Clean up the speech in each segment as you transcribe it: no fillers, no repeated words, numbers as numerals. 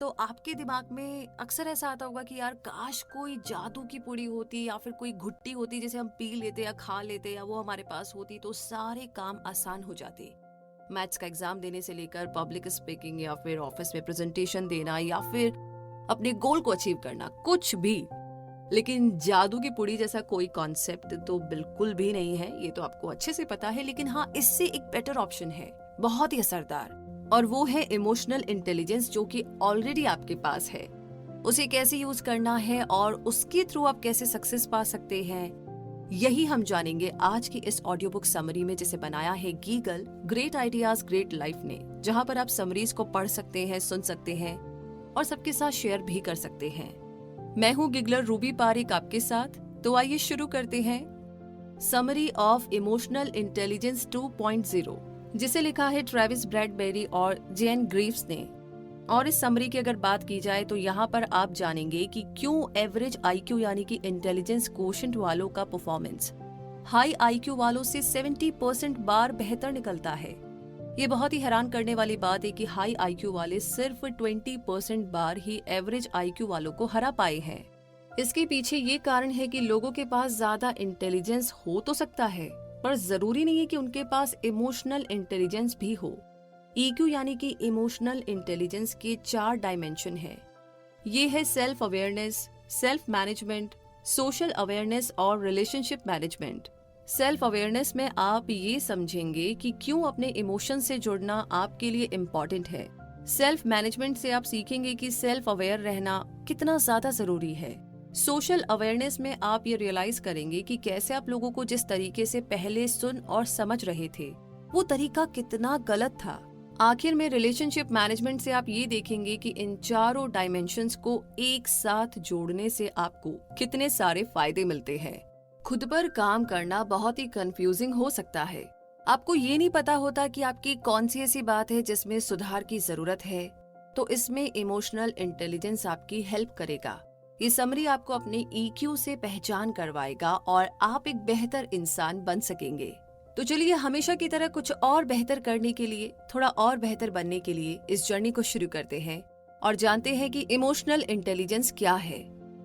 तो आपके दिमाग में अक्सर ऐसा आता होगा कि यार काश कोई जादू की पुड़ी होती या फिर कोई घुट्टी होती जिसे हम पी लेते या खा लेते या वो हमारे पास होती तो सारे काम आसान हो जाते। मैथ्स का एग्जाम देने से लेकर पब्लिक स्पीकिंग या फिर ऑफिस में प्रेजेंटेशन देना या फिर अपने गोल को अचीव करना, कुछ भी। लेकिन जादू की पुड़ी जैसा कोई कॉन्सेप्ट तो बिल्कुल भी नहीं है, ये तो आपको अच्छे से पता है। लेकिन हाँ, इससे एक बेटर ऑप्शन है, बहुत ही असरदार, और वो है इमोशनल इंटेलिजेंस, जो कि ऑलरेडी आपके पास है। उसे कैसे यूज करना है और उसके थ्रू आप कैसे सक्सेस पा सकते हैं, यही हम जानेंगे आज की इस ऑडियो बुक समरी में, जिसे बनाया है गीगल ग्रेट आइडियाज ग्रेट लाइफ ने, जहां पर आप समरीज को पढ़ सकते हैं, सुन सकते हैं और सबके साथ शेयर भी कर सकते हैं। मैं हूँ गिगलर रूबी पारिक आपके साथ। तो आइए शुरू करते हैं। समरी ऑफ इमोशनल इंटेलिजेंस 2.0, जिसे लिखा है ट्रेविस ब्रैडबेरी और जेन ग्रीव्स ने। और इस समरी की अगर बात की जाए तो यहाँ पर आप जानेंगे कि क्यों एवरेज आईक्यू यानी कि इंटेलिजेंस कोशेंट वालों का परफॉर्मेंस हाई आईक्यू वालों से 70% बार बेहतर निकलता है। ये बहुत ही हैरान करने वाली बात है कि हाई आईक्यू वाले सिर्फ 20% बार ही एवरेज आईक्यू वालों को हरा पाए हैं। इसके पीछे ये कारण है कि लोगों के पास ज्यादा इंटेलिजेंस हो तो सकता है, पर जरूरी नहीं है कि उनके पास इमोशनल इंटेलिजेंस भी हो। ईक्यू यानी कि इमोशनल इंटेलिजेंस के 4 डायमेंशन है। ये है self awareness, self management, social awareness और रिलेशनशिप मैनेजमेंट। सेल्फ अवेयरनेस में आप ये समझेंगे कि क्यों अपने इमोशन से जुड़ना आपके लिए इम्पोर्टेंट है। सेल्फ मैनेजमेंट से आप सीखेंगे कि सेल्फ अवेयर रहना कितना ज्यादा जरूरी है। सोशल अवेयरनेस में आप ये रियलाइज करेंगे कि कैसे आप लोगों को जिस तरीके से पहले सुन और समझ रहे थे वो तरीका कितना गलत था। आखिर में रिलेशनशिप मैनेजमेंट से आप ये देखेंगे कि इन चारों डायमेंशंस को एक साथ जोड़ने से आपको कितने सारे फायदे मिलते हैं। खुद पर काम करना बहुत ही कंफ्यूजिंग हो सकता है। आपको ये नहीं पता होता कि आपकी कौन सी ऐसी बात है जिसमें सुधार की जरूरत है, तो इसमें इमोशनल इंटेलिजेंस आपकी हेल्प करेगा। ये समरी आपको अपने ईक्यू से पहचान करवाएगा और आप एक बेहतर इंसान बन सकेंगे। तो चलिए, हमेशा की तरह कुछ और बेहतर करने के लिए, थोड़ा और बेहतर बनने के लिए इस जर्नी को शुरू करते हैं और जानते हैं कि इमोशनल इंटेलिजेंस क्या है।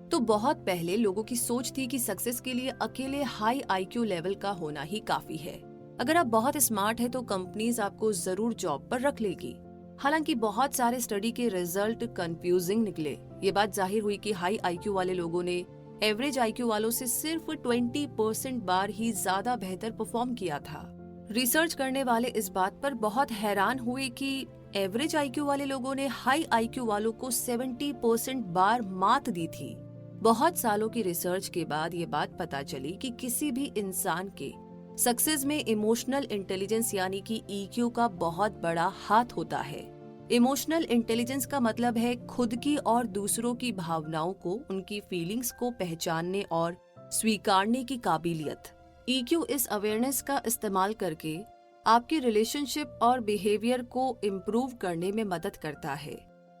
तो बहुत पहले लोगों की सोच थी कि सक्सेस के लिए अकेले हाई आईक्यू लेवल का होना ही काफी है। अगर आप बहुत स्मार्ट हैं तो कंपनीज आपको जरूर जॉब पर रख लेगी। हालांकि बहुत सारे स्टडी के रिजल्ट कंफ्यूजिंग निकले। ये बात जाहिर हुई कि हाई आईक्यू वाले लोगों ने एवरेज आईक्यू वालों से सिर्फ 20% बार ही ज्यादा बेहतर परफॉर्म किया था। रिसर्च करने वाले इस बात पर बहुत हैरान हुए कि एवरेज आईक्यू वाले लोगों ने हाई आईक्यू वालों को 70% बार मात दी थी। बहुत सालों की रिसर्च के बाद ये बात पता चली कि किसी भी इंसान के सक्सेस में इमोशनल इंटेलिजेंस यानी कि ईक्यू का बहुत बड़ा हाथ होता है। इमोशनल इंटेलिजेंस का मतलब है खुद की और दूसरों की भावनाओं को, उनकी फीलिंग्स को पहचानने और स्वीकारने की काबिलियत। ईक्यू इस अवेयरनेस का इस्तेमाल करके आपकी रिलेशनशिप और बिहेवियर को इम्प्रूव करने में मदद करता है।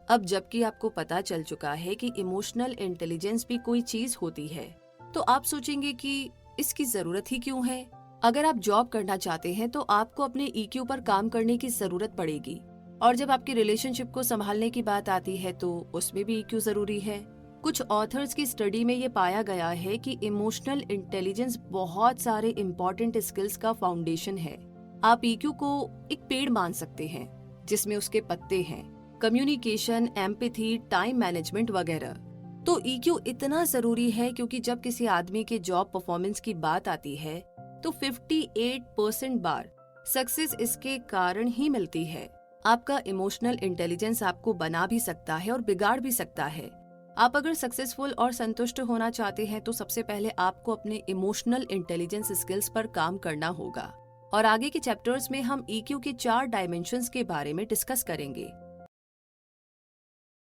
अब जबकि आपको पता चल चुका है कि इमोशनल इंटेलिजेंस भी कोई चीज होती है, तो आप सोचेंगे कि इसकी जरूरत ही क्यों है। अगर आप जॉब करना चाहते हैं तो आपको अपने ईक्यू पर काम करने की जरूरत पड़ेगी, और जब आपकी रिलेशनशिप को संभालने की बात आती है तो उसमें भी ईक्यू जरूरी है। कुछ ऑथर्स की स्टडी में ये पाया गया है कि इमोशनल इंटेलिजेंस बहुत सारे इम्पोर्टेंट स्किल्स का फाउंडेशन है। आप ईक्यू को एक पेड़ मान सकते हैं जिसमें उसके पत्ते हैं, कम्युनिकेशन, एम्पैथी, टाइम मैनेजमेंट वगैरह। तो ईक्यू इतना जरूरी है क्योंकि जब किसी आदमी के जॉब परफॉर्मेंस की बात आती है तो 58% बार सक्सेस इसके कारण ही मिलती है। आपका इमोशनल इंटेलिजेंस आपको बना भी सकता है और बिगाड़ भी सकता है। आप अगर सक्सेसफुल और संतुष्ट होना चाहते हैं तो सबसे पहले आपको अपने इमोशनल इंटेलिजेंस स्किल्स पर काम करना होगा। और आगे के चैप्टर्स में हम ईक्यू के 4 डायमेंशंस के बारे में डिस्कस करेंगे।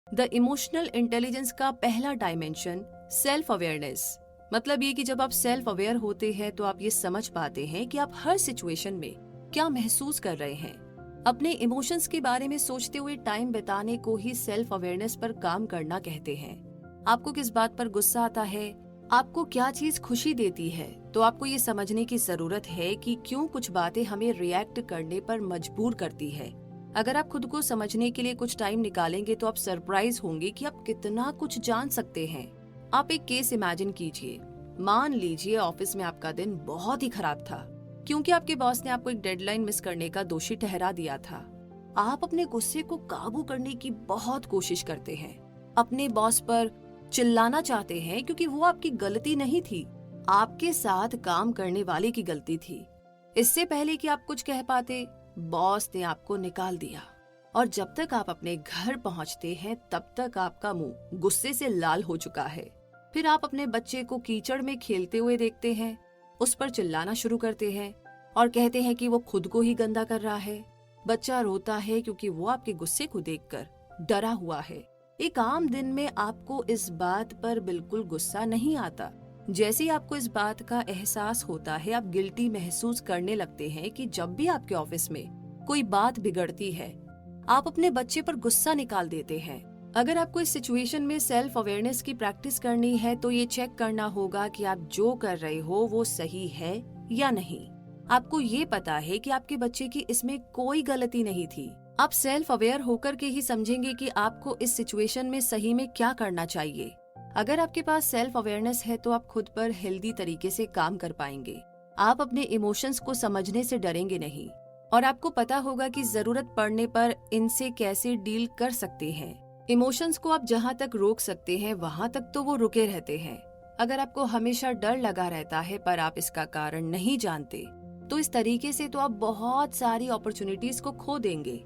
द इमोशनल इंटेलिजेंस का पहला डायमेंशन सेल्फ अवेयरनेस। मतलब ये कि जब आप सेल्फ अवेयर होते हैं तो आप ये समझ पाते हैं कि आप हर सिचुएशन में क्या महसूस कर रहे हैं। अपने इमोशंस के बारे में सोचते हुए टाइम बिताने को ही सेल्फ अवेयरनेस पर काम करना कहते हैं। आपको किस बात पर गुस्सा आता है, आपको क्या चीज खुशी देती है, तो आपको ये समझने की जरूरत है कि क्यों कुछ बातें हमें रिएक्ट करने पर मजबूर करती है। अगर आप खुद को समझने के लिए कुछ टाइम निकालेंगे तो आप सरप्राइज होंगे कि आप कितना कुछ जान सकते हैं। आप एक केस इमेजिन कीजिए। मान लीजिए ऑफिस में आपका दिन बहुत ही खराब था क्योंकि आपके बॉस ने आपको एक डेडलाइन मिस करने का दोषी ठहरा दिया था। आप अपने गुस्से को काबू करने की बहुत कोशिश करते हैं, अपने बॉस पर चिल्लाना चाहते हैं क्योंकि वो आपकी गलती नहीं थी, आपके साथ काम करने वाले की गलती थी। इससे पहले कि आप कुछ कह पाते, बॉस ने आपको निकाल दिया और जब तक आप अपने घर पहुंचते हैं तब तक आपका मुंह गुस्से से लाल हो चुका है। फिर आप अपने बच्चे को कीचड़ में खेलते हुए देखते हैं, उस पर चिल्लाना शुरू करते हैं और कहते हैं कि वो खुद को ही गंदा कर रहा है। बच्चा रोता है क्योंकि वो आपके गुस्से को देखकर डरा हुआ है। एक आम दिन में आपको इस बात पर बिल्कुल गुस्सा नहीं आता। जैसे ही आपको इस बात का एहसास होता है, आप गिल्टी महसूस करने लगते हैं कि जब भी आपके ऑफिस में कोई बात बिगड़ती है, आप अपने बच्चे पर गुस्सा निकाल देते हैं। अगर आपको इस सिचुएशन में सेल्फ अवेयरनेस की प्रैक्टिस करनी है तो ये चेक करना होगा कि आप जो कर रहे हो वो सही है या नहीं। आपको ये पता है कि आपके बच्चे की इसमें कोई गलती नहीं थी। आप सेल्फ अवेयर होकर के ही समझेंगे कि आपको इस सिचुएशन में सही में क्या करना चाहिए। अगर आपके पास सेल्फ अवेयरनेस है तो आप खुद पर हेल्दी तरीके से काम कर पाएंगे। आप अपने इमोशंस को समझने से डरेंगे नहीं और आपको पता होगा कि जरूरत पड़ने पर इनसे कैसे डील कर सकते हैं। इमोशंस को आप जहाँ तक रोक सकते हैं वहाँ तक तो वो रुके रहते हैं। अगर आपको हमेशा डर लगा रहता है पर आप इसका कारण नहीं जानते, तो इस तरीके से तो आप बहुत सारी अपॉर्चुनिटीज को खो देंगे।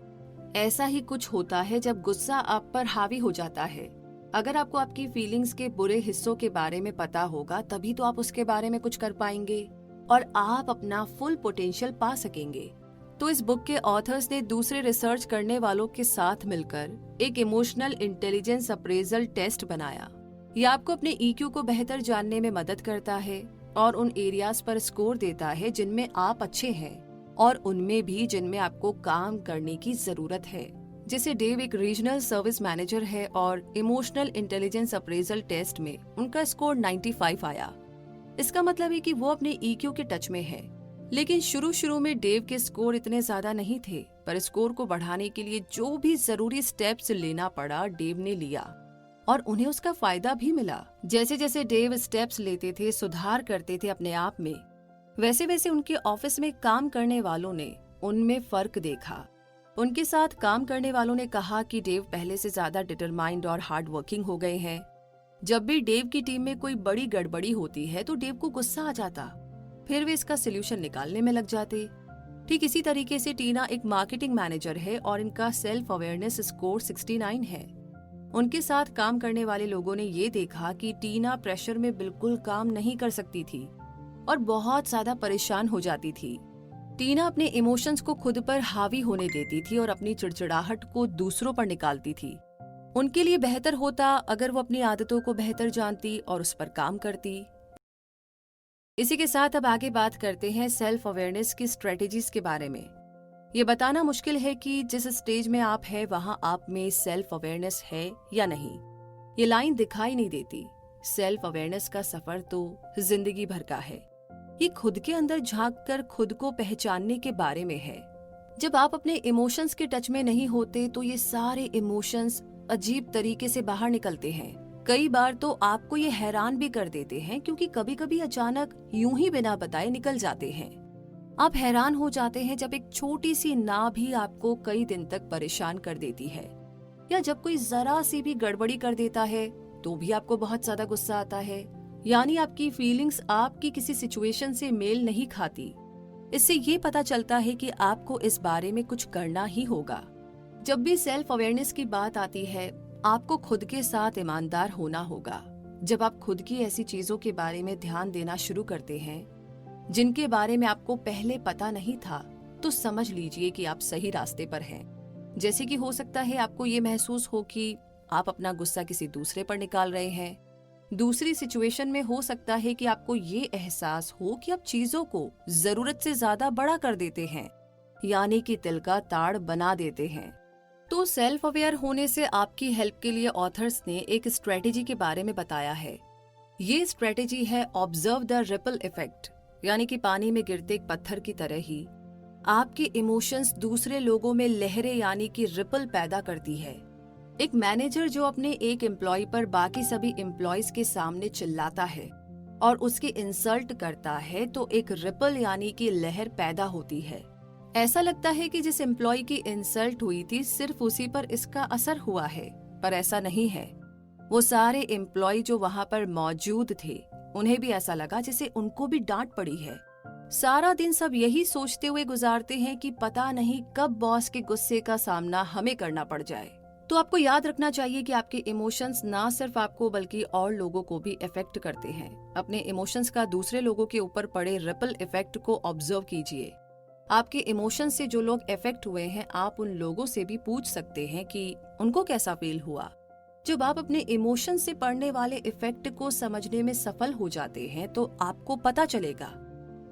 ऐसा ही कुछ होता है जब गुस्सा आप पर हावी हो जाता है। अगर आपको आपकी फीलिंग्स के बुरे हिस्सों के बारे में पता होगा तभी तो आप उसके बारे में कुछ कर पाएंगे और आप अपना फुल पोटेंशियल पा सकेंगे। तो इस बुक के ऑथर्स ने दूसरे रिसर्च करने वालों के साथ मिलकर एक इमोशनल इंटेलिजेंस अप्रेजल टेस्ट बनाया। यह आपको अपने ईक्यू को बेहतर जानने में मदद करता है और उन एरियाज पर स्कोर देता है जिनमें आप अच्छे हैं और उनमें भी जिनमें आपको काम करने की जरूरत है। जैसे डेव एक रीजनल सर्विस मैनेजर है और इमोशनल इंटेलिजेंस अप्रेजल टेस्ट में उनका स्कोर 95 आया। इसका मतलब है कि वो अपने ईक्यू के टच में है। लेकिन शुरू में डेव के स्कोर इतने ज्यादा नहीं थे, पर स्कोर को बढ़ाने के लिए जो भी जरूरी स्टेप्स लेना पड़ा डेव ने लिया और उन्हें उसका फायदा भी मिला। जैसे जैसे डेव स्टेप्स लेते थे, सुधार करते थे अपने आप में, वैसे वैसे उनके ऑफिस में काम करने वालों ने उनमें फर्क देखा। उनके साथ काम करने वालों ने कहा कि डेव पहले से ज्यादा डिटरमाइंड और हार्ड वर्किंग हो गए हैं। जब भी डेव की टीम में कोई बड़ी गड़बड़ी होती है तो डेव को गुस्सा आ जाता, फिर वे इसका सोल्यूशन निकालने में लग जाते। ठीक इसी तरीके से टीना एक मार्केटिंग मैनेजर है और इनका सेल्फ अवेयरनेस स्कोर 69 है। उनके साथ काम करने वाले लोगों ने ये देखा कि टीना प्रेशर में बिल्कुल काम नहीं कर सकती थी और बहुत ज्यादा परेशान हो जाती थी। टीना अपने इमोशंस को खुद पर हावी होने देती थी और अपनी चिड़चिड़ाहट को दूसरों पर निकालती थी। उनके लिए बेहतर होता अगर वो अपनी आदतों को बेहतर जानती और उस पर काम करती। इसी के साथ अब आगे बात करते हैं सेल्फ अवेयरनेस की स्ट्रेटेजीज के बारे में। ये बताना मुश्किल है कि जिस स्टेज में आप हैं वहां आप में सेल्फ अवेयरनेस है या नहीं। ये लाइन दिखाई नहीं देती। सेल्फ अवेयरनेस का सफर तो जिंदगी भर का है। ये खुद के अंदर झांककर खुद को पहचानने के बारे में है। जब आप अपने इमोशंस के टच में नहीं होते तो ये सारे इमोशंस अजीब तरीके से बाहर निकलते हैं। कई बार तो आपको ये हैरान भी कर देते हैं क्योंकि कभी कभी अचानक यूं ही बिना बताए निकल जाते हैं। आप हैरान हो जाते हैं जब एक छोटी सी ना भी आपको कई दिन तक परेशान कर देती है, या जब कोई जरा सी भी गड़बड़ी कर देता है तो भी आपको बहुत ज्यादा गुस्सा आता है। यानी आपकी फीलिंग्स आपकी किसी सिचुएशन से मेल नहीं खाती। इससे ये पता चलता है कि आपको इस बारे में कुछ करना ही होगा। जब भी सेल्फ अवेयरनेस की बात आती है, आपको खुद के साथ ईमानदार होना होगा। जब आप खुद की ऐसी चीजों के बारे में ध्यान देना शुरू करते हैं जिनके बारे में आपको पहले पता नहीं था, तो समझ लीजिए कि आप सही रास्ते पर हैं। जैसे कि हो सकता है आपको ये महसूस हो कि आप अपना गुस्सा किसी दूसरे पर निकाल रहे हैं। दूसरी सिचुएशन में हो सकता है कि आपको ये एहसास हो कि आप चीजों को जरूरत से ज्यादा बड़ा कर देते हैं, यानी कि तिल का ताड़ बना देते हैं। तो सेल्फ अवेयर होने से आपकी हेल्प के लिए ऑथर्स ने एक स्ट्रेटेजी के बारे में बताया है। ये स्ट्रेटेजी है ऑब्जर्व द रिपल इफेक्ट, यानी कि पानी में गिरते एक पत्थर की तरह ही आपके इमोशंस दूसरे लोगों में लहरें यानी कि रिपल पैदा करती है। एक मैनेजर जो अपने एक एम्प्लॉय पर बाकी सभी एम्प्लॉयज के सामने चिल्लाता है और उसकी इंसल्ट करता है तो एक रिपल यानी कि लहर पैदा होती है। ऐसा लगता है कि जिस एम्प्लॉय की इंसल्ट हुई थी सिर्फ उसी पर इसका असर हुआ है, पर ऐसा नहीं है। वो सारे एम्प्लॉय जो वहां पर मौजूद थे उन्हें भी ऐसा लगा जैसे उनको भी डांट पड़ी है। सारा दिन सब यही सोचते हुए गुजारते हैं कि पता नहीं कब बॉस के गुस्से का सामना हमें करना पड़ जाए। तो आपको याद रखना चाहिए कि आपके इमोशंस ना सिर्फ आपको बल्कि और लोगों को भी इफेक्ट करते हैं। अपने इमोशंस का दूसरे लोगों के ऊपर पड़े रिपल इफेक्ट को ऑब्जर्व कीजिए। आपके इमोशंस से जो लोग इफेक्ट हुए हैं आप उन लोगों से भी पूछ सकते हैं कि उनको कैसा फील हुआ। जब आप अपने इमोशन से पड़ने वाले इफेक्ट को समझने में सफल हो जाते हैं तो आपको पता चलेगा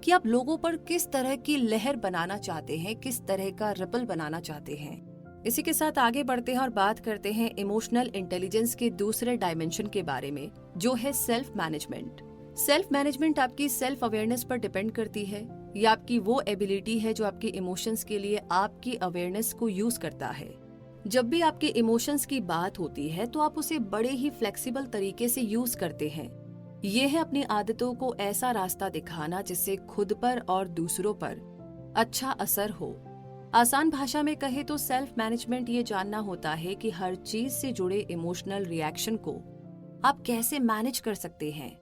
कि आप लोगों पर किस तरह की लहर बनाना चाहते हैं, किस तरह का रिपल बनाना चाहते हैं। इसी के साथ आगे बढ़ते हैं और बात करते हैं इमोशनल इंटेलिजेंस के दूसरे डायमेंशन के बारे में, जो है सेल्फ मैनेजमेंट। सेल्फ मैनेजमेंट आपकी सेल्फ अवेयरनेस पर डिपेंड करती है। ये आपकी वो एबिलिटी है जो आपके इमोशंस के लिए आपकी अवेयरनेस को यूज करता है। जब भी आपके इमोशंस की बात होती है तो आप उसे बड़े ही फ्लेक्सिबल तरीके से यूज करते हैं। ये है अपनी आदतों को ऐसा रास्ता दिखाना जिससे खुद पर और दूसरों पर अच्छा असर हो। आसान भाषा में कहे तो सेल्फ मैनेजमेंट ये जानना होता है कि हर चीज से जुड़े इमोशनल रिएक्शन को आप कैसे मैनेज कर सकते हैं।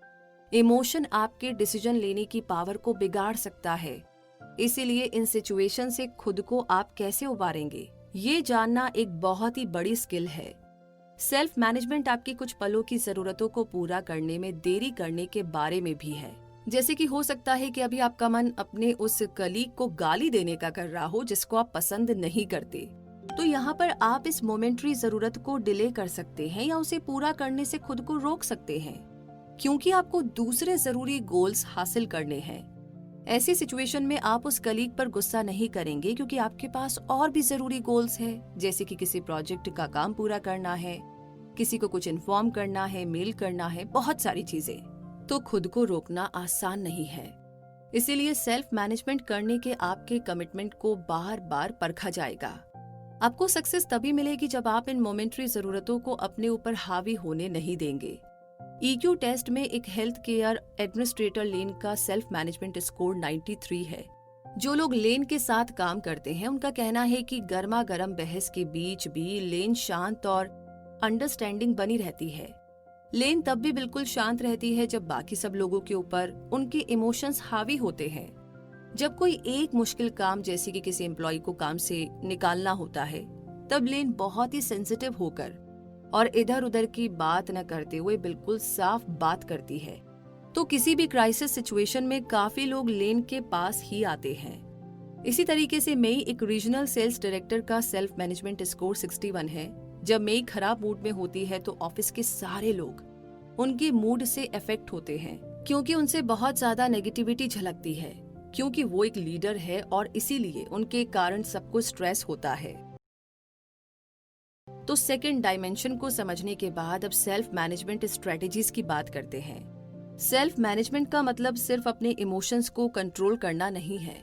इमोशन आपके डिसीजन लेने की पावर को बिगाड़ सकता है, इसीलिए इन सिचुएशन से खुद को आप कैसे उबारेंगे ये जानना एक बहुत ही बड़ी स्किल है। सेल्फ मैनेजमेंट आपकी कुछ पलों की जरूरतों को पूरा करने में देरी करने के बारे में भी है। जैसे कि हो सकता है कि अभी आपका मन अपने उस कलीग को गाली देने का कर रहा हो जिसको आप पसंद नहीं करते, तो यहाँ पर आप इस मोमेंट्री जरूरत को डिले कर सकते हैं या उसे पूरा करने से खुद को रोक सकते हैं, क्योंकि आपको दूसरे जरूरी गोल्स हासिल करने हैं। ऐसी सिचुएशन में आप उस कलीग पर गुस्सा नहीं करेंगे क्योंकि आपके पास और भी जरूरी गोल्स हैं, जैसे कि किसी प्रोजेक्ट का काम पूरा करना है, किसी को कुछ इन्फॉर्म करना है, मेल करना है, बहुत सारी चीजें। तो खुद को रोकना आसान नहीं है। इसीलिए सेल्फ मैनेजमेंट करने के आपके कमिटमेंट को बार बार परखा जाएगा। आपको सक्सेस तभी मिलेगी जब आप इन मोमेंट्री जरूरतों को अपने ऊपर हावी होने नहीं देंगे। EQ टेस्ट में एक हेल्थ केयर एडमिनिस्ट्रेटर लेन का सेल्फ मैनेजमेंट स्कोर 93 है। जो लोग लेन के साथ काम करते हैं उनका कहना है कि गर्मा गर्म बहस के बीच भी लेन शांत और अंडरस्टैंडिंग बनी रहती है। लेन तब भी बिल्कुल शांत रहती है जब बाकी सब लोगों के ऊपर उनके इमोशंस हावी होते हैं। जब कोई एक मुश्किल काम जैसे कि किसी एम्प्लॉय को काम से निकालना होता है तब लेन बहुत ही सेंसिटिव होकर और इधर उधर की बात न करते हुए बिल्कुल साफ बात करती है। तो किसी भी क्राइसिस सिचुएशन में काफी लोग लेन के पास ही आते हैं। इसी तरीके से मई एक रीजनल सेल्स डायरेक्टर का सेल्फ मैनेजमेंट स्कोर 61 है। जब मई खराब मूड में होती है तो ऑफिस के सारे लोग उनके मूड से अफेक्ट होते हैं, क्योंकि उनसे बहुत ज्यादा नेगेटिविटी झलकती है, क्योंकि वो एक लीडर है और इसीलिए उनके कारण सबको स्ट्रेस होता है। तो सेकंड डायमेंशन को समझने के बाद अब सेल्फ मैनेजमेंट स्ट्रेटेजीज की बात करते हैं। सेल्फ मैनेजमेंट का मतलब सिर्फ अपने इमोशंस को कंट्रोल करना नहीं है।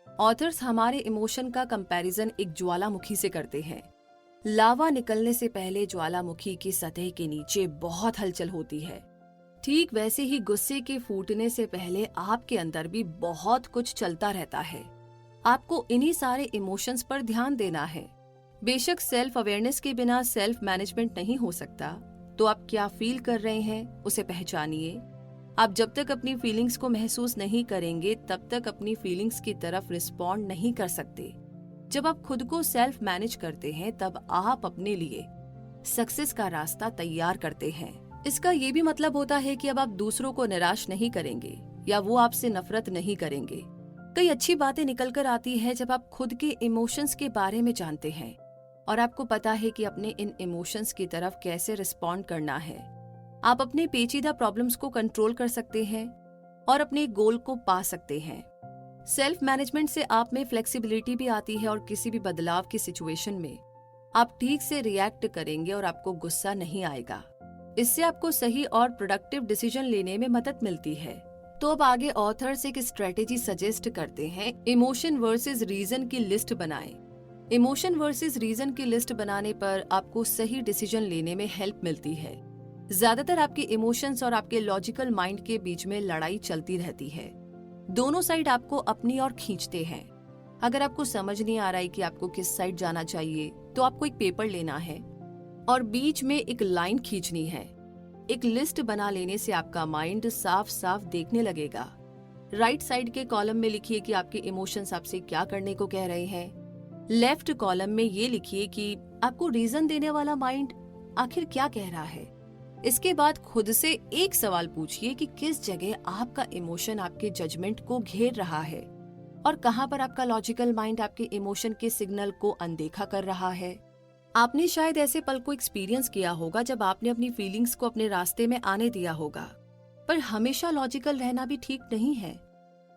ऑथर्स हमारे इमोशन का कंपैरिजन एक ज्वालामुखी से करते हैं। लावा निकलने से पहले ज्वालामुखी की सतह के नीचे बहुत हलचल होती है। ठीक वैसे ही गुस्से के फूटने से पहले आपके अंदर भी बहुत कुछ चलता रहता है। आपको इन्हीं सारे इमोशंस पर ध्यान देना है। बेशक सेल्फ अवेयरनेस के बिना सेल्फ मैनेजमेंट नहीं हो सकता। तो आप क्या फील कर रहे हैं उसे पहचानिए। आप जब तक अपनी फीलिंग्स को महसूस नहीं करेंगे तब तक अपनी फीलिंग्स की तरफ रिस्पॉन्ड नहीं कर सकते। जब आप खुद को सेल्फ मैनेज करते हैं तब आप अपने लिए सक्सेस का रास्ता तैयार करते हैं। इसका ये भी मतलब होता है कि अब आप दूसरों को निराश नहीं करेंगे या वो आपसे नफरत नहीं करेंगे। कई अच्छी बातें निकल कर आती है जब आप खुद के इमोशंस के बारे में जानते हैं और आपको पता है कि अपने इन इमोशंस की तरफ कैसे रिस्पॉन्ड करना है। आप अपने पेचीदा प्रॉब्लम्स को कंट्रोल कर सकते हैं और अपने गोल को पा सकते हैं। सेल्फ मैनेजमेंट से आप में फ्लेक्सिबिलिटी भी आती है और किसी भी बदलाव की सिचुएशन में आप ठीक से रिएक्ट करेंगे और आपको गुस्सा नहीं आएगा। इससे आपको सही और प्रोडक्टिव डिसीजन लेने में मदद मिलती है। तो अब आगे ऑथर्स एक स्ट्रेटेजी सजेस्ट करते हैं, इमोशन वर्सेस रीजन की लिस्ट बनाएं। इमोशन वर्सेस रीजन की लिस्ट बनाने पर आपको सही डिसीजन लेने में हेल्प मिलती है। ज्यादातर आपके इमोशंस और आपके लॉजिकल माइंड के बीच में लड़ाई चलती रहती है। दोनों साइड आपको अपनी ओर खींचते हैं। अगर आपको समझ नहीं आ रहा है कि आपको किस साइड जाना चाहिए, तो आपको एक पेपर लेना है और बीच में एक लाइन खींचनी है। एक लिस्ट बना लेने से आपका माइंड साफ साफ देखने लगेगा। राइट साइड के कॉलम में लिखिए कि आपके इमोशंस आपसे क्या करने को कह रहे हैं। लेफ्ट कॉलम में ये लिखिए कि आपको रीजन देने वाला माइंड आखिर क्या कह रहा है। इसके बाद खुद से एक सवाल पूछिए कि किस जगह आपका इमोशन आपके जजमेंट को घेर रहा है और कहां पर आपका लॉजिकल माइंड आपके इमोशन के सिग्नल को अनदेखा कर रहा है। आपने शायद ऐसे पल को एक्सपीरियंस किया होगा जब आपने अपनी फीलिंग्स को अपने रास्ते में आने दिया होगा, पर हमेशा लॉजिकल रहना भी ठीक नहीं है।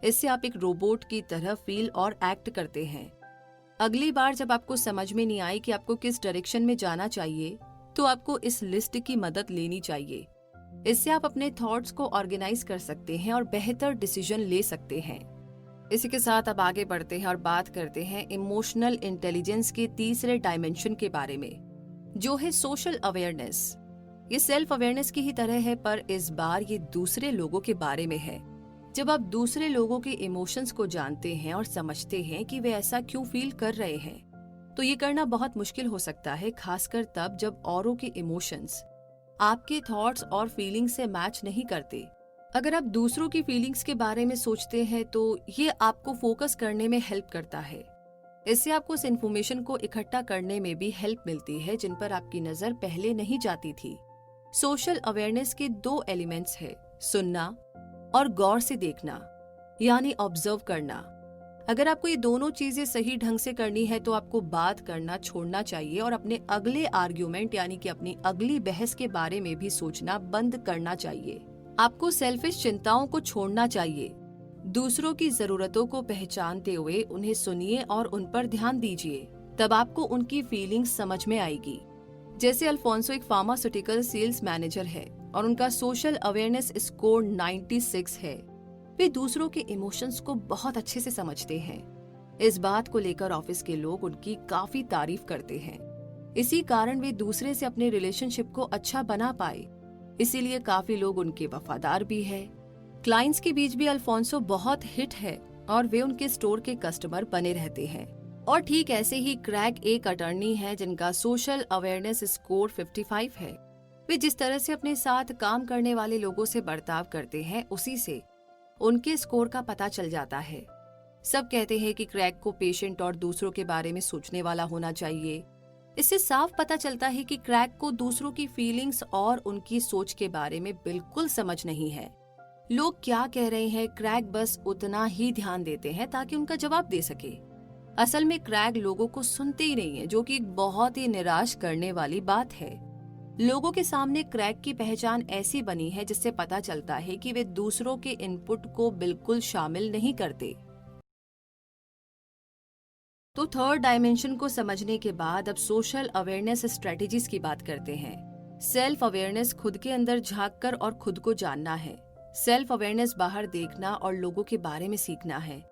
इससे आप एक रोबोट की तरह फील और एक्ट करते हैं। अगली बार जब आपको समझ में नहीं आए कि आपको किस डायरेक्शन में जाना चाहिए, तो आपको इस लिस्ट की मदद लेनी चाहिए। इससे आप अपने थॉट्स को ऑर्गेनाइज कर सकते हैं और बेहतर डिसीजन ले सकते हैं। इसी के साथ अब आगे बढ़ते हैं और बात करते हैं इमोशनल इंटेलिजेंस के तीसरे डायमेंशन के बारे में, जो है सोशल अवेयरनेस। ये सेल्फ अवेयरनेस की ही तरह है, पर इस बार ये दूसरे लोगों के बारे में है। जब आप दूसरे लोगों के इमोशंस को जानते हैं और समझते हैं कि वे ऐसा क्यों फील कर रहे हैं, तो ये करना बहुत मुश्किल हो सकता है, खासकर तब जब औरों के इमोशंस आपके थॉट्स और फीलिंग्स से मैच नहीं करते। अगर आप दूसरों की फीलिंग्स के बारे में सोचते हैं तो ये आपको फोकस करने में हेल्प करता है। इससे आपको उस इन्फॉर्मेशन को इकट्ठा करने में भी हेल्प मिलती है जिन पर आपकी नजर पहले नहीं जाती थी। सोशल अवेयरनेस के दो एलिमेंट्स है, सुनना और गौर से देखना, यानी ऑब्जर्व करना। अगर आपको ये दोनों चीजें सही ढंग से करनी है तो आपको बात करना छोड़ना चाहिए और अपने अगले आर्ग्यूमेंट यानी कि अपनी अगली बहस के बारे में भी सोचना बंद करना चाहिए। आपको सेल्फिश चिंताओं को छोड़ना चाहिए। दूसरों की जरूरतों को पहचानते हुए उन्हें सुनिए और उन पर ध्यान दीजिए, तब आपको उनकी फीलिंग्स समझ में आएगी। जैसे अल्फोंसो एक फार्मास्यूटिकल सेल्स मैनेजर है और उनका सोशल अवेयरनेस स्कोर 96 है। वे दूसरों के इमोशंस को बहुत अच्छे से समझते हैं। इस बात को लेकर ऑफिस के लोग उनकी काफी तारीफ करते हैं। इसी कारण वे दूसरे से अपने रिलेशनशिप को अच्छा बना पाए, इसीलिए काफी लोग उनके वफादार भी है। क्लाइंट्स के बीच भी अल्फोंसो बहुत हिट है और वे उनके स्टोर के कस्टमर बने रहते हैं। और ठीक ऐसे ही क्रैग एक अटर्नी है जिनका सोशल अवेयरनेस स्कोर 55 है। वे जिस तरह से अपने साथ काम करने वाले लोगों से बर्ताव करते हैं, उसी से उनके स्कोर का पता चल जाता है। सब कहते हैं कि क्रैग को पेशेंट और दूसरों के बारे में सोचने वाला होना चाहिए। इससे साफ पता चलता है कि क्रैग को दूसरों की फीलिंग्स और उनकी सोच के बारे में बिल्कुल समझ नहीं है। लोग क्या कह रहे हैं, क्रैग बस उतना ही ध्यान देते हैं ताकि उनका जवाब दे सके। असल में क्रैग लोगों को सुनते ही नहीं है, जो कि एक बहुत ही निराश करने वाली बात है। लोगों के सामने क्रैग की पहचान ऐसी बनी है जिससे पता चलता है कि वे दूसरों के इनपुट को बिल्कुल शामिल नहीं करते। तो थर्ड डायमेंशन को समझने के बाद अब सोशल अवेयरनेस स्ट्रेटेजीज की बात करते हैं। सेल्फ अवेयरनेस खुद के अंदर झांककर और खुद को जानना है। सेल्फ अवेयरनेस बाहर देखना और लोगों के बारे में सीखना है।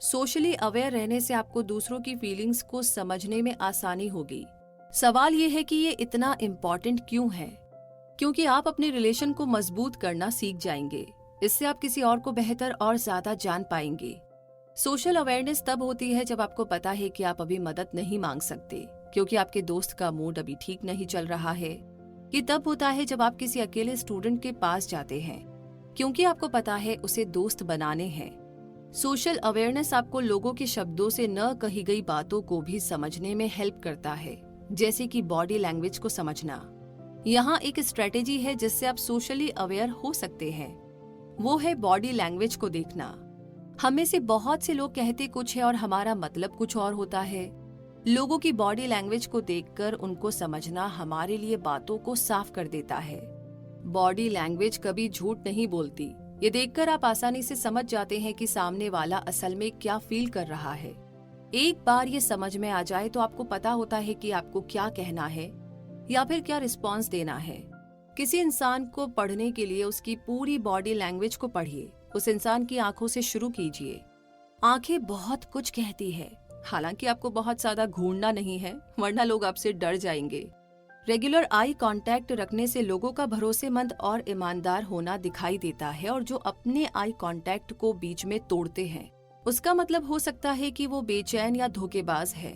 सोशली अवेयर रहने से आपको दूसरों की फीलिंग्स को समझने में आसानी होगी। सवाल ये है कि ये इतना इम्पोर्टेंट क्यों है? क्योंकि आप अपने रिलेशन को मजबूत करना सीख जाएंगे। इससे आप किसी और को बेहतर और ज्यादा जान पाएंगे। सोशल अवेयरनेस तब होती है जब आपको पता है कि आप अभी मदद नहीं मांग सकते क्योंकि आपके दोस्त का मूड अभी ठीक नहीं चल रहा है। ये तब होता है जब आप किसी अकेले स्टूडेंट के पास जाते हैं क्योंकि आपको पता है उसे दोस्त बनाने हैं। सोशल अवेयरनेस आपको लोगों के शब्दों से न कही गई बातों को भी समझने में हेल्प करता है, जैसे कि बॉडी लैंग्वेज को समझना। यहाँ एक स्ट्रेटेजी है जिससे आप सोशली अवेयर हो सकते हैं, वो है बॉडी लैंग्वेज को देखना। हम में से बहुत से लोग कहते कुछ है और हमारा मतलब कुछ और होता है। लोगों की बॉडी लैंग्वेज को देखकर उनको समझना हमारे लिए बातों को साफ कर देता है। बॉडी लैंग्वेज कभी झूठ नहीं बोलती। ये देखकर आप आसानी से समझ जाते हैं कि सामने वाला असल में क्या फील कर रहा है। एक बार ये समझ में आ जाए तो आपको पता होता है कि आपको क्या कहना है या फिर क्या रिस्पॉन्स देना है। किसी इंसान को पढ़ने के लिए उसकी पूरी बॉडी लैंग्वेज को पढ़िए, उस इंसान की आंखों से शुरू कीजिए। आंखें बहुत कुछ कहती है, हालांकि आपको बहुत ज्यादा घूरना नहीं है, वरना लोग आपसे डर जाएंगे। रेगुलर आई कांटेक्ट रखने से लोगों का भरोसेमंद और ईमानदार होना दिखाई देता है, और जो अपने आई कांटेक्ट को बीच में तोड़ते हैं उसका मतलब हो सकता है कि वो बेचैन या धोखेबाज है।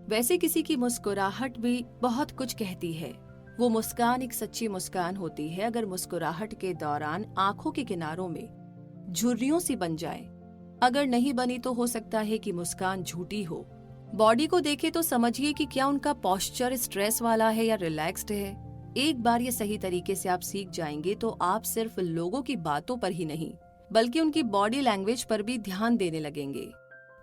वैसे किसी की मुस्कुराहट भी बहुत कुछ कहती है। वो मुस्कान एक सच्ची मुस्कान होती है अगर मुस्कुराहट के दौरान आंखों के किनारों में झुर्रियों सी बन जाए। अगर नहीं बनी तो हो सकता है कि मुस्कान झूठी हो। बॉडी को देखे तो समझिए कि क्या उनका पोस्चर स्ट्रेस वाला है या रिलैक्स्ड है। एक बार ये सही तरीके से आप सीख जाएंगे तो आप सिर्फ लोगों की बातों पर ही नहीं बल्कि उनकी बॉडी लैंग्वेज पर भी ध्यान देने लगेंगे।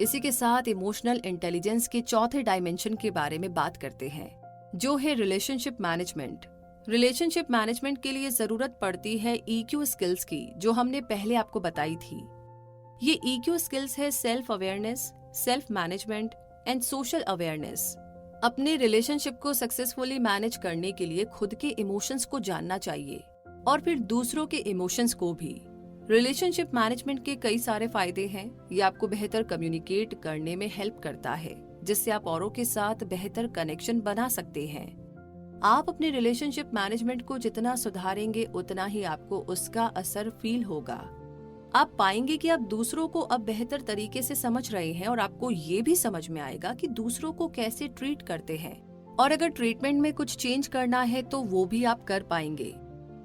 इसी के साथ इमोशनल इंटेलिजेंस के चौथे डायमेंशन के बारे में बात करते हैं, जो है रिलेशनशिप मैनेजमेंट। रिलेशनशिप मैनेजमेंट के लिए जरूरत पड़ती है ईक्यू स्किल्स की, जो हमने पहले आपको बताई थी। ये ईक्यू स्किल्स है self awareness, self management and social awareness. अपने रिलेशनशिप को सक्सेसफुली मैनेज करने के लिए खुद के इमोशंस को जानना चाहिए और फिर दूसरों के इमोशंस को भी। रिलेशनशिप मैनेजमेंट के कई सारे फायदे हैं। ये आपको बेहतर कम्युनिकेट करने में हेल्प करता है, जिससे आप औरों के साथ बेहतर कनेक्शन बना सकते हैं। आप अपने रिलेशनशिप मैनेजमेंट को जितना सुधारेंगे उतना ही आपको उसका असर फील होगा। आप पाएंगे कि आप दूसरों को अब बेहतर तरीके से समझ रहे हैं और आपको ये भी समझ में आएगा कि दूसरों को कैसे ट्रीट करते हैं, और अगर ट्रीटमेंट में कुछ चेंज करना है तो वो भी आप कर पाएंगे।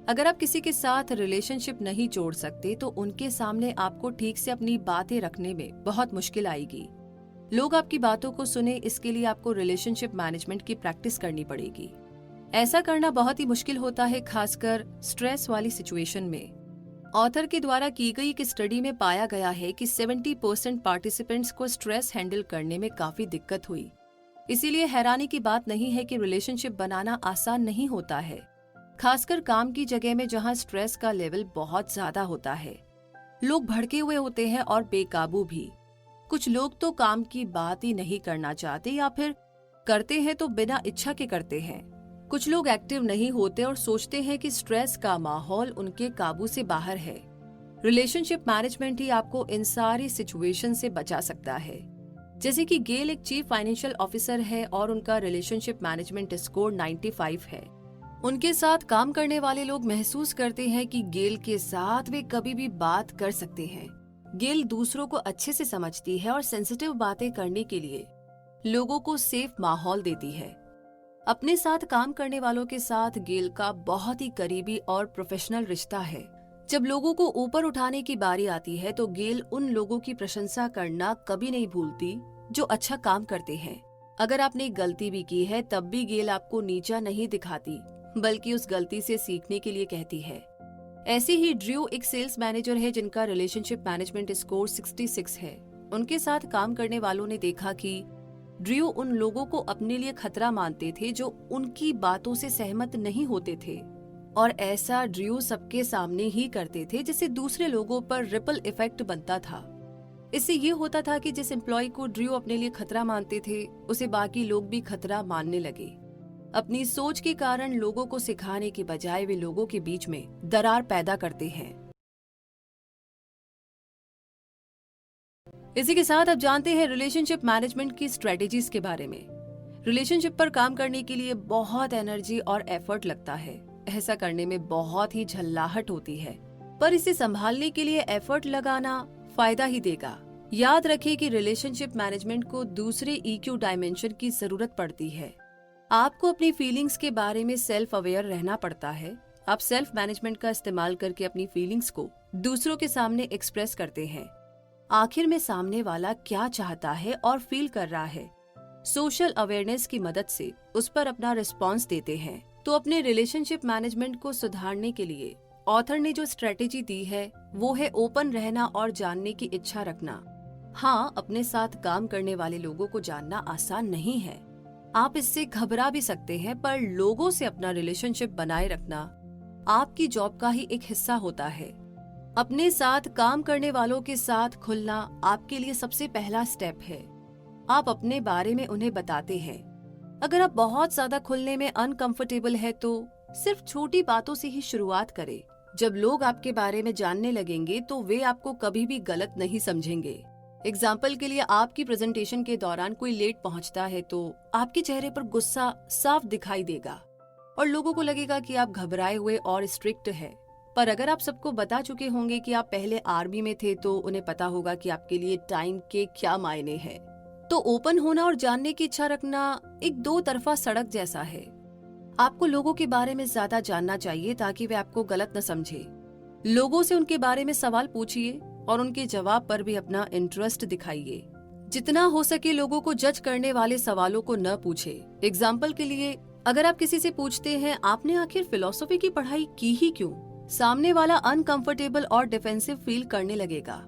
अगर आप किसी के साथ रिलेशनशिप नहीं जोड़ सकते तो उनके सामने आपको ठीक से अपनी बातें रखने में बहुत मुश्किल आएगी। लोग आपकी बातों को सुने, इसके लिए आपको रिलेशनशिप मैनेजमेंट की प्रैक्टिस करनी पड़ेगी। ऐसा करना बहुत ही मुश्किल होता है, खासकर स्ट्रेस वाली सिचुएशन में। ऑथर के द्वारा की गई एक स्टडी में पाया गया है कि 70% पार्टिसिपेंट्स को स्ट्रेस हैंडल करने में काफी दिक्कत हुई। इसीलिए हैरानी की बात नहीं है कि रिलेशनशिप बनाना आसान नहीं होता है, खासकर काम की जगह में जहां स्ट्रेस का लेवल बहुत ज्यादा होता है। लोग भड़के हुए होते हैं और बेकाबू भी। कुछ लोग तो काम की बात ही नहीं करना चाहते, या फिर करते हैं तो बिना इच्छा के करते हैं। कुछ लोग एक्टिव नहीं होते और सोचते हैं कि स्ट्रेस का माहौल उनके काबू से बाहर है। रिलेशनशिप मैनेजमेंट ही आपको इन सारी सिचुएशन से बचा सकता है। जैसे कि गेल एक चीफ फाइनेंशियल ऑफिसर है और उनका रिलेशनशिप मैनेजमेंट स्कोर 95 है। उनके साथ काम करने वाले लोग महसूस करते हैं कि गेल के साथ वे कभी भी बात कर सकते हैं। गेल दूसरों को अच्छे से समझती है और सेंसिटिव बातें करने के लिए लोगों को सेफ माहौल देती है। अपने साथ काम करने वालों के साथ गेल का बहुत ही करीबी और प्रोफेशनल रिश्ता है। जब लोगों को ऊपर उठाने की बारी आती है तो गेल उन लोगों की प्रशंसा करना कभी नहीं भूलती जो अच्छा काम करते हैं। अगर आपने एक गलती भी की है तब भी गेल आपको नीचा नहीं दिखाती, बल्कि उस गलती से सीखने के लिए कहती है। ऐसे ही ड्रू एक सेल्स मैनेजर है जिनका रिलेशनशिप मैनेजमेंट स्कोर 66 है। उनके साथ काम करने वालों ने देखा कि ड्रू उन लोगों को अपने लिए खतरा मानते थे जो उनकी बातों से सहमत नहीं होते थे, और ऐसा ड्रू सबके सामने ही करते थे, जिससे दूसरे लोगों पर रिपल इफेक्ट बनता था। इससे ये होता था कि जिस एम्प्लॉय को ड्रू अपने लिए खतरा मानते थे उसे बाकी लोग भी खतरा मानने लगे। अपनी सोच के कारण लोगों को सिखाने के बजाय वे लोगों के बीच में दरार पैदा करते हैं। इसी के साथ अब जानते हैं रिलेशनशिप मैनेजमेंट की स्ट्रेटेजीज के बारे में। रिलेशनशिप पर काम करने के लिए बहुत एनर्जी और एफर्ट लगता है। ऐसा करने में बहुत ही झल्लाहट होती है, पर इसे संभालने के लिए एफर्ट लगाना फायदा ही देगा। याद रखें कि रिलेशनशिप मैनेजमेंट को दूसरे ईक्यू डायमेंशन की जरूरत पड़ती है। आपको अपनी फीलिंग्स के बारे में सेल्फ अवेयर रहना पड़ता है। आप सेल्फ मैनेजमेंट का इस्तेमाल करके अपनी फीलिंग्स को दूसरों के सामने एक्सप्रेस करते हैं। आखिर में सामने वाला क्या चाहता है और फील कर रहा है, सोशल अवेयरनेस की मदद से उस पर अपना रिस्पॉन्स देते हैं। तो अपने रिलेशनशिप मैनेजमेंट को सुधारने के लिए ऑथर ने जो स्ट्रेटेजी दी है वो है ओपन रहना और जानने की इच्छा रखना। हाँ, अपने साथ काम करने वाले लोगों को जानना आसान नहीं है। आप इससे घबरा भी सकते हैं, पर लोगों से अपना रिलेशनशिप बनाए रखना आपकी जॉब का ही एक हिस्सा होता है। अपने साथ काम करने वालों के साथ खुलना आपके लिए सबसे पहला स्टेप है। आप अपने बारे में उन्हें बताते हैं। अगर आप बहुत ज्यादा खुलने में अनकंफर्टेबल है तो सिर्फ छोटी बातों से ही शुरुआत करें। जब लोग आपके बारे में जानने लगेंगे तो वे आपको कभी भी गलत नहीं समझेंगे। एग्जाम्पल के लिए आपकी प्रेजेंटेशन के दौरान कोई लेट पहुंचता है तो आपके चेहरे पर गुस्सा साफ दिखाई देगा और लोगों को लगेगा कि आप घबराए हुए और स्ट्रिक्ट है। पर अगर आप सबको बता चुके होंगे कि आप पहले आर्मी में थे तो उन्हें पता होगा कि आपके लिए टाइम के क्या मायने हैं। तो ओपन होना और जानने की इच्छा रखना एक दो तरफा सड़क जैसा है। आपको लोगों के बारे में ज्यादा जानना चाहिए ताकि वे आपको गलत न समझे। लोगों से उनके बारे में सवाल पूछिए और उनके जवाब पर भी अपना इंटरेस्ट दिखाइए। जितना हो सके लोगों को जज करने वाले सवालों को न पूछे। एग्जाम्पल के लिए, अगर आप किसी से पूछते हैं आपने आखिर फिलॉसफी की पढ़ाई की ही क्यों, सामने वाला अनकंफर्टेबल और डिफेंसिव फील करने लगेगा।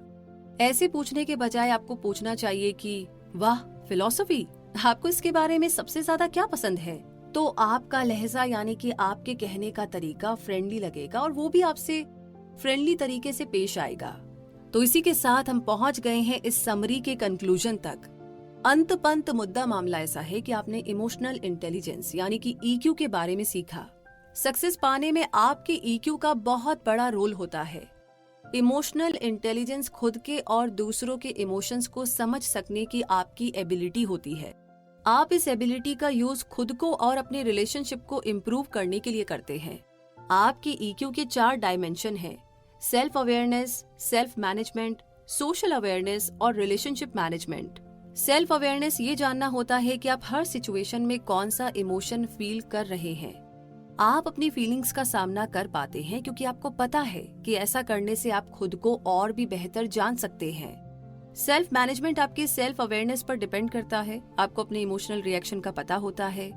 ऐसे पूछने के बजाय आपको पूछना चाहिए कि वाह फिलॉसफी, आपको इसके बारे में सबसे ज्यादा क्या पसंद है। तो आपका लहजा यानी कि आपके कहने का तरीका फ्रेंडली लगेगा और वो भी आपसे फ्रेंडली तरीके से पेश आएगा। तो इसी के साथ हम पहुंच गए हैं इस समरी के कंक्लूजन तक। अंत पंत मुद्दा मामला ऐसा है कि आपने इमोशनल इंटेलिजेंस यानी कि ईक्यू के बारे में सीखा। सक्सेस पाने में आपके ईक्यू का बहुत बड़ा रोल होता है। इमोशनल इंटेलिजेंस खुद के और दूसरों के इमोशंस को समझ सकने की आपकी एबिलिटी होती है। आप इस एबिलिटी का यूज खुद को और अपने रिलेशनशिप को इम्प्रूव करने के लिए करते हैं। आपके ईक्यू के 4 डायमेंशन हैं: self awareness, self management, social awareness और रिलेशनशिप मैनेजमेंट। सेल्फ अवेयरनेस ये जानना होता है कि आप हर सिचुएशन में कौन सा इमोशन फील कर रहे हैं। आप अपनी फीलिंग्स का सामना कर पाते हैं क्योंकि आपको पता है कि ऐसा करने से आप खुद को और भी बेहतर जान सकते हैं। सेल्फ मैनेजमेंट आपके सेल्फ अवेयरनेस पर डिपेंड करता है। आपको अपने इमोशनल रिएक्शन का पता होता है,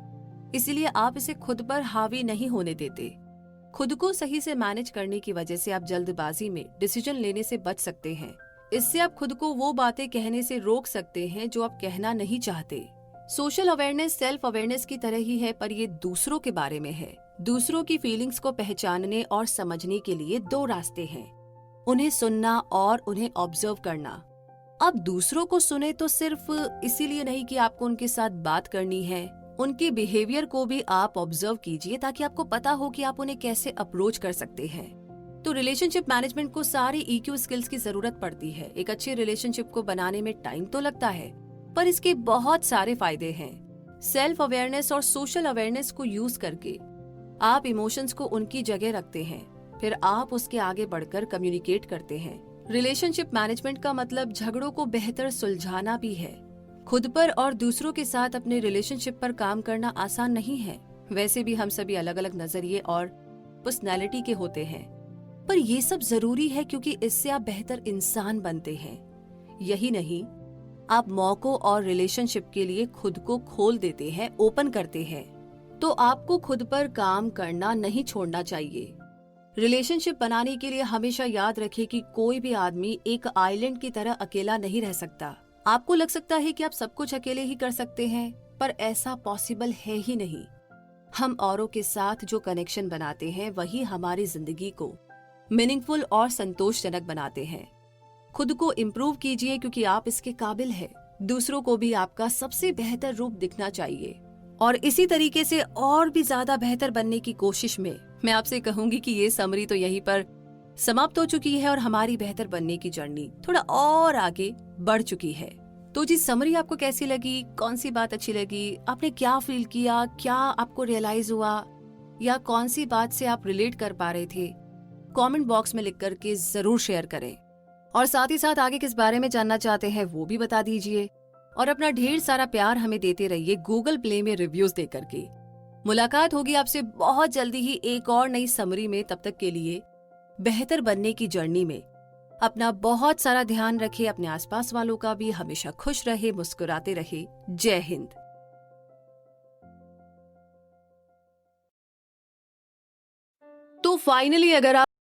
इसीलिए आप इसे खुद पर हावी नहीं होने देते। खुद को सही से मैनेज करने की वजह से आप जल्दबाजी में डिसीजन लेने से बच सकते हैं। इससे आप खुद को वो बातें कहने से रोक सकते हैं जो आप कहना नहीं चाहते। सोशल अवेयरनेस सेल्फ अवेयरनेस की तरह ही है, पर ये दूसरों के बारे में है। दूसरों की फीलिंग्स को पहचानने और समझने के लिए 2 रास्ते हैं: उन्हें सुनना और उन्हें ऑब्जर्व करना। अब दूसरों को सुने तो सिर्फ इसीलिए नहीं कि आपको उनके साथ बात करनी है, उनके बिहेवियर को भी आप ऑब्जर्व कीजिए ताकि आपको पता हो कि आप उन्हें कैसे अप्रोच कर सकते हैं। तो रिलेशनशिप मैनेजमेंट को सारी ईक्यू स्किल्स की जरूरत पड़ती है। एक अच्छे रिलेशनशिप को बनाने में टाइम तो लगता है, पर इसके बहुत सारे फायदे हैं। सेल्फ अवेयरनेस और सोशल अवेयरनेस को यूज करके आप इमोशंस को उनकी जगह रखते हैं, फिर आप उसके आगे बढ़कर कम्युनिकेट करते हैं। रिलेशनशिप मैनेजमेंट का मतलब झगड़ों को बेहतर सुलझाना भी है। खुद पर और दूसरों के साथ अपने रिलेशनशिप पर काम करना आसान नहीं है। वैसे भी हम सभी अलग अलग नजरिए और पर्सनैलिटी के होते हैं, पर ये सब जरूरी है क्योंकि इससे आप बेहतर इंसान बनते हैं। यही नहीं, आप मौकों और रिलेशनशिप के लिए खुद को खोल देते हैं, ओपन करते हैं। तो आपको खुद पर काम करना नहीं छोड़ना चाहिए। रिलेशनशिप बनाने के लिए हमेशा याद रखें कि कोई भी आदमी एक आइलैंड की तरह अकेला नहीं रह सकता। आपको लग सकता है कि आप सब कुछ अकेले ही कर सकते हैं, पर ऐसा पॉसिबल है ही नहीं। हम औरों के साथ जो कनेक्शन बनाते हैं वही हमारी जिंदगी को मीनिंगफुल और संतोषजनक बनाते हैं। खुद को इम्प्रूव कीजिए क्योंकि आप इसके काबिल हैं। दूसरों को भी आपका सबसे बेहतर रूप दिखना चाहिए और इसी तरीके से और भी ज्यादा बेहतर बनने की कोशिश में मैं आपसे कहूंगी कि ये समरी तो यहीं पर समाप्त हो चुकी है और हमारी बेहतर बनने की जर्नी थोड़ा और आगे बढ़ चुकी है। तो जी समरी आपको कैसी लगी, कौन सी बात अच्छी लगी, आपने क्या फील किया, क्या आपको रियलाइज हुआ या कौन सी बात से आप रिलेट कर पा रहे थे, कमेंट बॉक्स में लिख करके जरूर शेयर करें। और साथ ही साथ आगे किस बारे में जानना चाहते हैं वो भी बता दीजिए और अपना ढेर सारा प्यार हमें देते रहिए गूगल प्ले में रिव्यूज दे करके। मुलाकात होगी आपसे बहुत जल्दी ही एक और नई समरी में। तब तक के लिए बेहतर बनने की जर्नी में अपना बहुत सारा ध्यान रखें, अपने आसपास वालों का भी। हमेशा खुश रहे, मुस्कुराते रहे। जय हिंद। तो फाइनली अगर आप